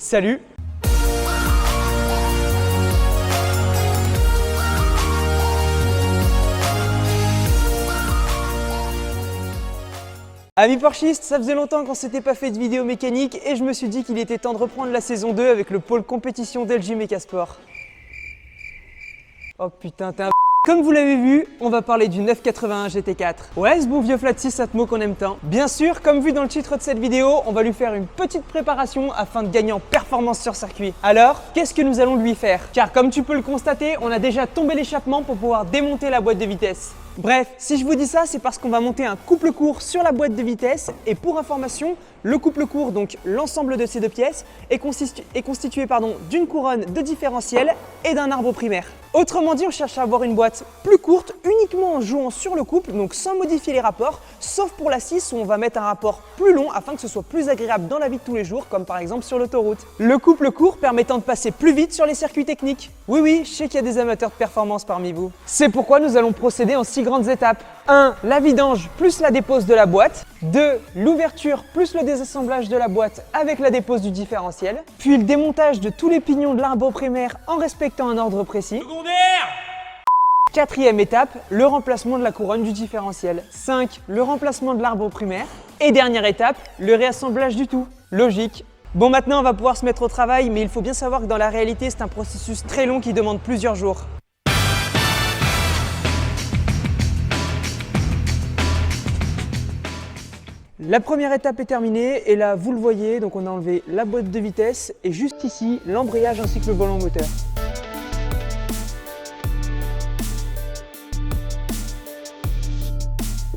Salut! Amis porchistes, ça faisait longtemps qu'on s'était pas fait de vidéo mécanique et je me suis dit qu'il était temps de reprendre la saison 2 avec le pôle compétition d'LG Mecasport. Oh putain, t'es un Comme vous l'avez vu, on va parler du 981 GT4. Ouais, ce bon vieux flat 6 Atmo qu'on aime tant. Bien sûr, comme vu dans le titre de cette vidéo, on va lui faire une petite préparation afin de gagner en performance sur circuit. Alors, qu'est-ce que nous allons lui faire? Car comme tu peux le constater, on a déjà tombé l'échappement pour pouvoir démonter la boîte de vitesse. Bref, si je vous dis ça, c'est parce qu'on va monter un couple court sur la boîte de vitesse et pour information, le couple court, donc l'ensemble de ces deux pièces, est constitué d'une couronne de différentiel et d'un arbre primaire. Autrement dit, on cherche à avoir une boîte plus courte uniquement en jouant sur le couple, donc sans modifier les rapports, sauf pour la 6 où on va mettre un rapport plus long afin que ce soit plus agréable dans la vie de tous les jours, comme par exemple sur l'autoroute. Le couple court permettant de passer plus vite sur les circuits techniques. Oui, je sais qu'il y a des amateurs de performance parmi vous. C'est pourquoi nous allons procéder en 6 grandes étapes. 1. La vidange plus la dépose de la boîte. 2. L'ouverture plus le désassemblage de la boîte avec la dépose du différentiel. Puis le démontage de tous les pignons de l'arbre primaire en respectant un ordre précis. Quatrième étape, le remplacement de la couronne du différentiel. 5. Le remplacement de l'arbre primaire. Et dernière étape, le réassemblage du tout. Logique. Bon, maintenant on va pouvoir se mettre au travail, mais il faut bien savoir que dans la réalité, c'est un processus très long qui demande plusieurs jours. La première étape est terminée et là vous le voyez, donc on a enlevé la boîte de vitesse et juste ici l'embrayage ainsi que le volant moteur.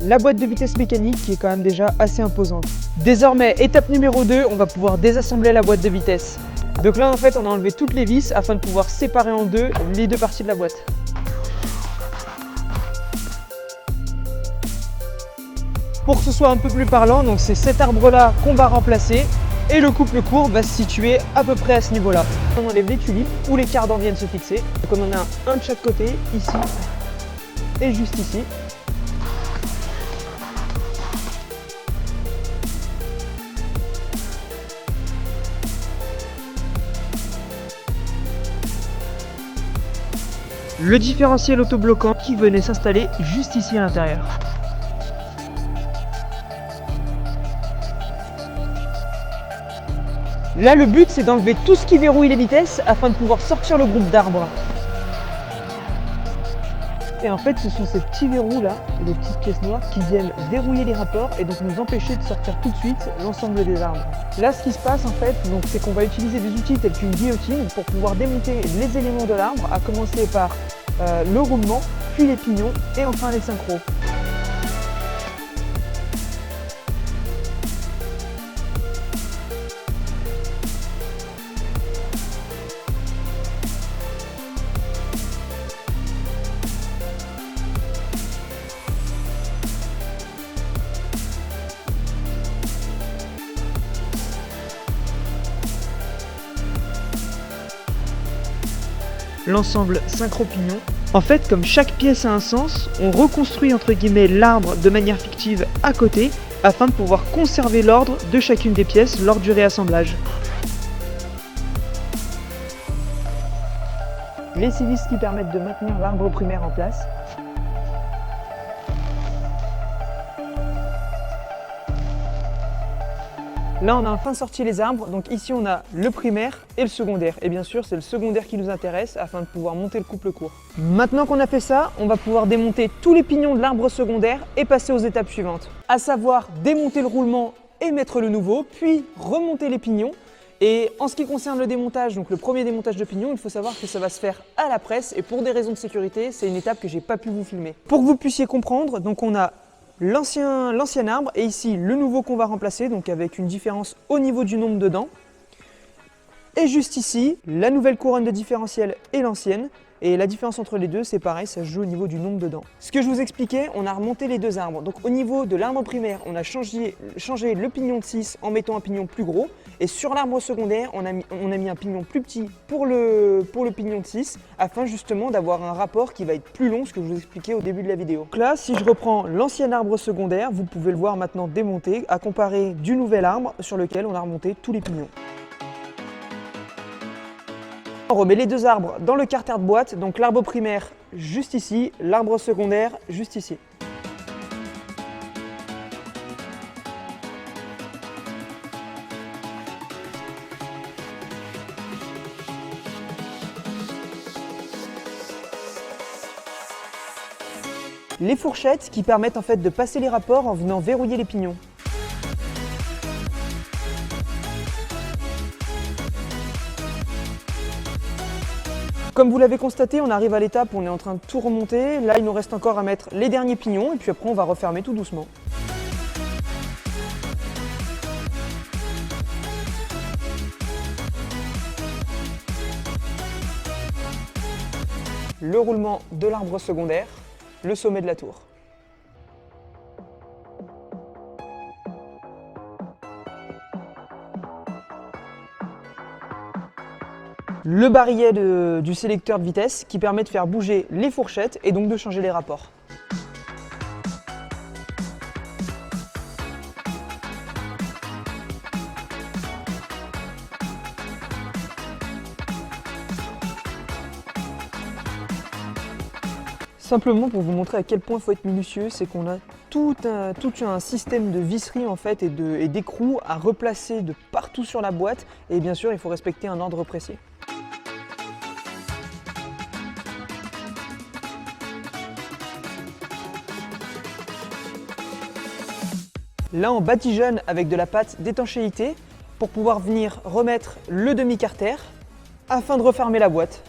La boîte de vitesse mécanique qui est quand même déjà assez imposante. Désormais, étape numéro 2, on va pouvoir désassembler la boîte de vitesse. Donc là en fait on a enlevé toutes les vis afin de pouvoir séparer en deux les deux parties de la boîte. Pour que ce soit un peu plus parlant, donc c'est cet arbre-là qu'on va remplacer et le couple court va se situer à peu près à ce niveau-là. On enlève les tulipes où les cardans viennent se fixer. Donc on en a un de chaque côté, ici et juste ici. Le différentiel autobloquant qui venait s'installer juste ici à l'intérieur. Là, le but, c'est d'enlever tout ce qui verrouille les vitesses afin de pouvoir sortir le groupe d'arbres. Et en fait, ce sont ces petits verrous là, les petites pièces noires, qui viennent verrouiller les rapports et donc nous empêcher de sortir tout de suite l'ensemble des arbres. Là, ce qui se passe en fait, c'est qu'on va utiliser des outils tels qu'une guillotine pour pouvoir démonter les éléments de l'arbre, à commencer par le roulement, puis les pignons et enfin les synchros. L'ensemble synchro-pignon. En fait, comme chaque pièce a un sens, on reconstruit entre guillemets l'arbre de manière fictive à côté afin de pouvoir conserver l'ordre de chacune des pièces lors du réassemblage. Les 6 vis qui permettent de maintenir l'arbre primaire en place. Là, on a enfin sorti les arbres, donc ici on a le primaire et le secondaire. Et bien sûr, c'est le secondaire qui nous intéresse afin de pouvoir monter le couple court. Maintenant qu'on a fait ça, on va pouvoir démonter tous les pignons de l'arbre secondaire et passer aux étapes suivantes. À savoir démonter le roulement et mettre le nouveau, puis remonter les pignons. Et en ce qui concerne le démontage, donc le premier démontage de pignons, il faut savoir que ça va se faire à la presse et pour des raisons de sécurité, c'est une étape que j'ai pas pu vous filmer. Pour que vous puissiez comprendre, donc on a l'ancien arbre et ici le nouveau qu'on va remplacer, donc avec une différence au niveau du nombre de dents. Et juste ici, la nouvelle couronne de différentiel et l'ancienne. Et la différence entre les deux, c'est pareil, ça se joue au niveau du nombre de dents. Ce que je vous expliquais, on a remonté les deux arbres. Donc au niveau de l'arbre primaire, on a changé le pignon de 6 en mettant un pignon plus gros. Et sur l'arbre secondaire, on a mis un pignon plus petit pour le pignon de 6, afin justement d'avoir un rapport qui va être plus long, ce que je vous expliquais au début de la vidéo. Donc là, si je reprends l'ancien arbre secondaire, vous pouvez le voir maintenant démonté, à comparer du nouvel arbre sur lequel on a remonté tous les pignons. On remet les deux arbres dans le carter de boîte, donc l'arbre primaire juste ici, l'arbre secondaire juste ici. Les fourchettes qui permettent en fait de passer les rapports en venant verrouiller les pignons. Comme vous l'avez constaté, on arrive à l'étape où on est en train de tout remonter. Là, il nous reste encore à mettre les derniers pignons et puis après on va refermer tout doucement. Le roulement de l'arbre secondaire, le sommet de la tour. Le barillet du sélecteur de vitesse qui permet de faire bouger les fourchettes et donc de changer les rapports. Simplement pour vous montrer à quel point il faut être minutieux, c'est qu'on a tout un système de visserie en fait et d'écrous à replacer de partout sur la boîte et bien sûr il faut respecter un ordre précis. Là on badigeonne avec de la pâte d'étanchéité pour pouvoir venir remettre le demi-carter afin de refermer la boîte.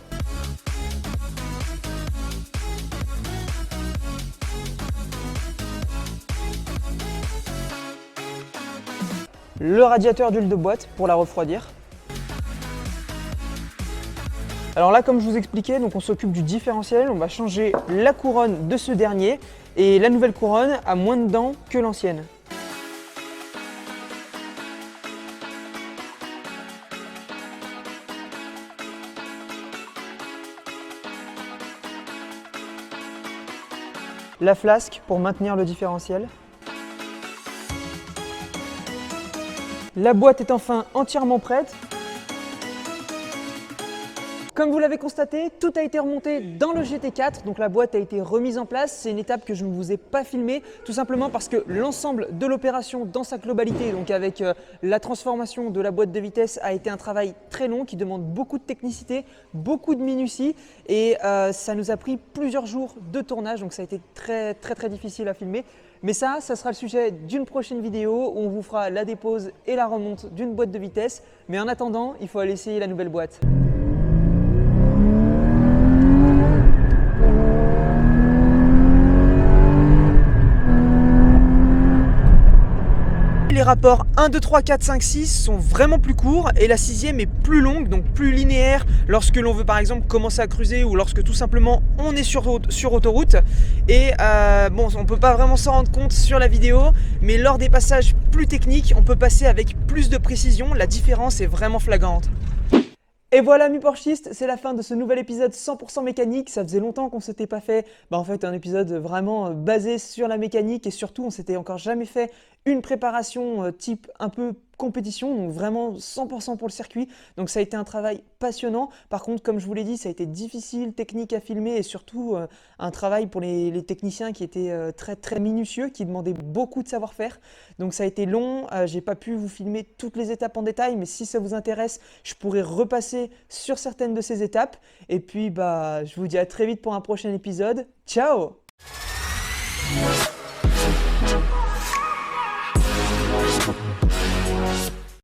Le radiateur d'huile de boîte pour la refroidir. Alors là, comme je vous expliquais, donc on s'occupe du différentiel, on va changer la couronne de ce dernier et la nouvelle couronne a moins de dents que l'ancienne. La flasque pour maintenir le différentiel. La boîte est enfin entièrement prête. Comme vous l'avez constaté, tout a été remonté dans le GT4, donc la boîte a été remise en place. C'est une étape que je ne vous ai pas filmée, tout simplement parce que l'ensemble de l'opération dans sa globalité, donc avec la transformation de la boîte de vitesse, a été un travail très long qui demande beaucoup de technicité, beaucoup de minutie et ça nous a pris plusieurs jours de tournage, donc ça a été très difficile à filmer. Mais ça sera le sujet d'une prochaine vidéo où on vous fera la dépose et la remonte d'une boîte de vitesse. Mais en attendant, il faut aller essayer la nouvelle boîte. Les rapports 1, 2, 3, 4, 5, 6 sont vraiment plus courts et la sixième est plus longue, donc plus linéaire lorsque l'on veut par exemple commencer à creuser ou lorsque tout simplement on est sur autoroute. Et bon, on ne peut pas vraiment s'en rendre compte sur la vidéo, mais lors des passages plus techniques, on peut passer avec plus de précision. La différence est vraiment flagrante. Et voilà amis Porschistes, c'est la fin de ce nouvel épisode 100% mécanique. Ça faisait longtemps qu'on s'était pas fait en fait un épisode vraiment basé sur la mécanique et surtout on s'était encore jamais fait une préparation type un peu compétition, donc vraiment 100% pour le circuit. Donc ça a été un travail passionnant. Par contre, comme je vous l'ai dit, ça a été difficile, technique à filmer et surtout un travail pour les techniciens qui était très minutieux, qui demandait beaucoup de savoir-faire. Donc ça a été long, j'ai pas pu vous filmer toutes les étapes en détail, mais si ça vous intéresse, je pourrais repasser sur certaines de ces étapes. Et puis je vous dis à très vite pour un prochain épisode. Ciao!